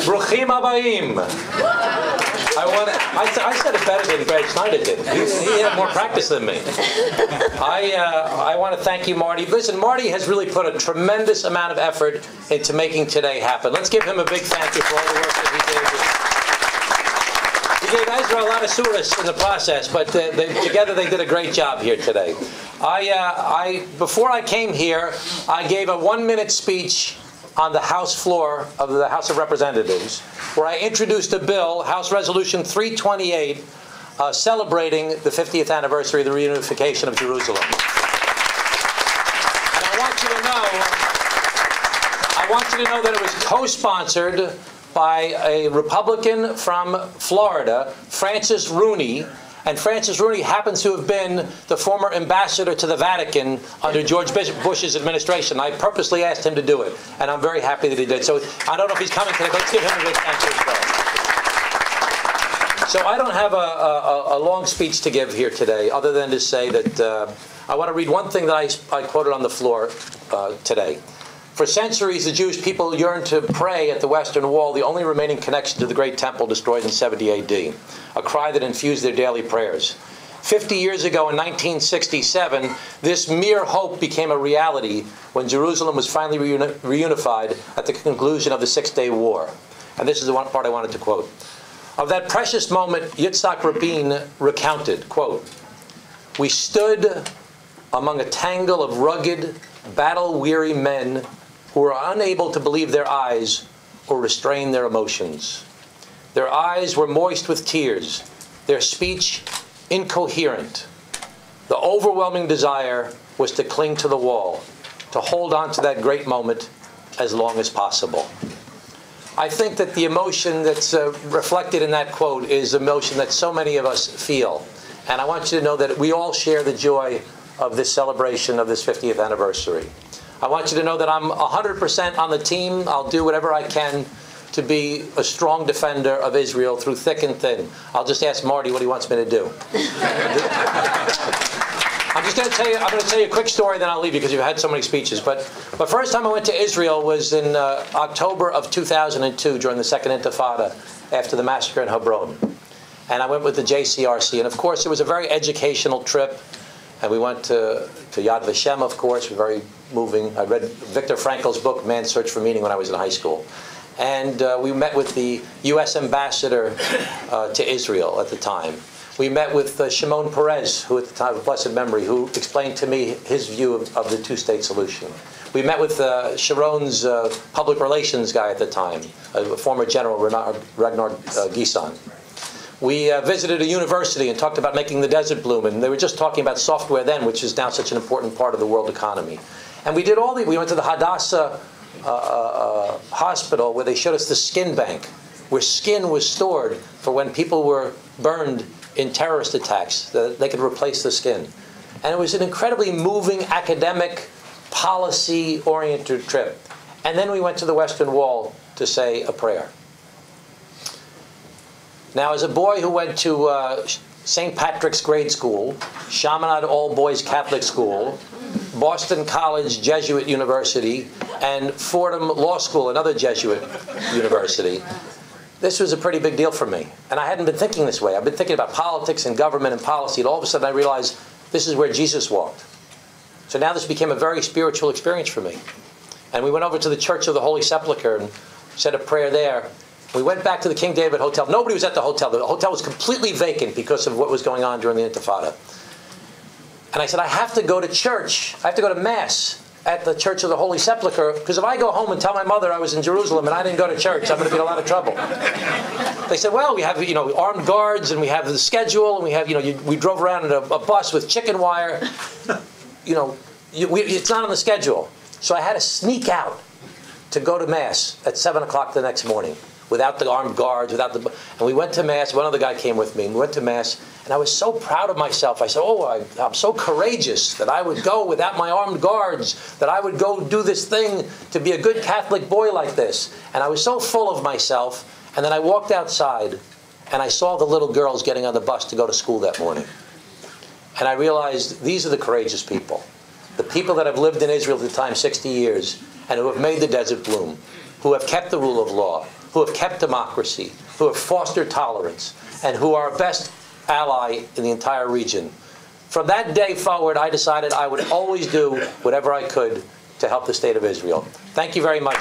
Bruchim Abayim. I said it better than Greg Snyder did. He had more practice than me. I want to thank you, Marty. Listen, Marty has really put a tremendous amount of effort into making today happen. Let's give him a big thank you for all the work that he did. He gave Ezra a lot of solace in the process, but together they did a great job here today. Before I came here, I gave a 1-minute speech on the House floor of the House of Representatives, where I introduced a bill, House Resolution 328, celebrating the 50th anniversary of the reunification of Jerusalem. And I want you to know that it was co-sponsored by a Republican from Florida, Francis Rooney. And Francis Rooney happens to have been the former ambassador to the Vatican under George Bush's administration. I purposely asked him to do it, and I'm very happy that he did. So I don't know if he's coming today, but let's give him a big thank you as well. So I don't have a long speech to give here today, other than to say that I want to read one thing that I quoted on the floor today. For centuries, the Jewish people yearned to pray at the Western Wall, the only remaining connection to the great temple destroyed in 70 A.D., a cry that infused their daily prayers. 50 years ago, in 1967, this mere hope became a reality when Jerusalem was finally reunified at the conclusion of the Six-Day War. And this is the one part I wanted to quote. Of that precious moment, Yitzhak Rabin recounted, quote, "We stood among a tangle of rugged, battle-weary men who were unable to believe their eyes or restrain their emotions. Their eyes were moist with tears, their speech incoherent. The overwhelming desire was to cling to the wall, to hold on to that great moment as long as possible." I think that the emotion that's reflected in that quote is emotion that so many of us feel. And I want you to know that we all share the joy of this celebration of this 50th anniversary. I want you to know that I'm 100% on the team. I'll do whatever I can to be a strong defender of Israel through thick and thin. I'll just ask Marty what he wants me to do. I'm going to tell you a quick story, then I'll leave you because you've had so many speeches. But the first time I went to Israel was in October of 2002 during the Second Intifada after the massacre in Hebron. And I went with the JCRC. And of course, it was a very educational trip. And we went to Yad Vashem, of course, very moving. I read Viktor Frankl's book, Man's Search for Meaning, when I was in high school. And we met with the U.S. ambassador to Israel at the time. We met with Shimon Peres, who at the time of blessed memory, who explained to me his view of the two-state solution. We met with Sharon's public relations guy at the time, a former general, Ragnar Gisson. We visited a university and talked about making the desert bloom, and they were just talking about software then, which is now such an important part of the world economy. And we did we went to the Hadassah hospital where they showed us the skin bank, where skin was stored for when people were burned in terrorist attacks, that they could replace the skin. And it was an incredibly moving, academic, policy-oriented trip. And then we went to the Western Wall to say a prayer. Now, as a boy who went to St. Patrick's Grade School, Chaminade All-Boys Catholic School, Boston College Jesuit University, and Fordham Law School, another Jesuit university, this was a pretty big deal for me. And I hadn't been thinking this way. I've been thinking about politics and government and policy, and all of a sudden I realized this is where Jesus walked. So now this became a very spiritual experience for me. And we went over to the Church of the Holy Sepulchre and said a prayer there. We went back to the King David Hotel. Nobody was at the hotel. The hotel was completely vacant because of what was going on during the Intifada. And I said, I have to go to church. I have to go to Mass at the Church of the Holy Sepulchre, because if I go home and tell my mother I was in Jerusalem and I didn't go to church, I'm going to be in a lot of trouble. They said, well, we have, armed guards, and we have the schedule, and we have, we drove around in a bus with chicken wire. It's not on the schedule. So I had to sneak out to go to Mass at 7 o'clock the next morning, without the armed guards, and we went to Mass. One other guy came with me, and we went to Mass, and I was so proud of myself. I said, I'm so courageous that I would go without my armed guards, that I would go do this thing to be a good Catholic boy like this. And I was so full of myself, and then I walked outside, and I saw the little girls getting on the bus to go to school that morning. And I realized these are the courageous people. The people that have lived in Israel at the time 60 years, and who have made the desert bloom, who have kept the rule of law, who have kept democracy, who have fostered tolerance, and who are our best ally in the entire region. From that day forward, I decided I would always do whatever I could to help the State of Israel. Thank you very much.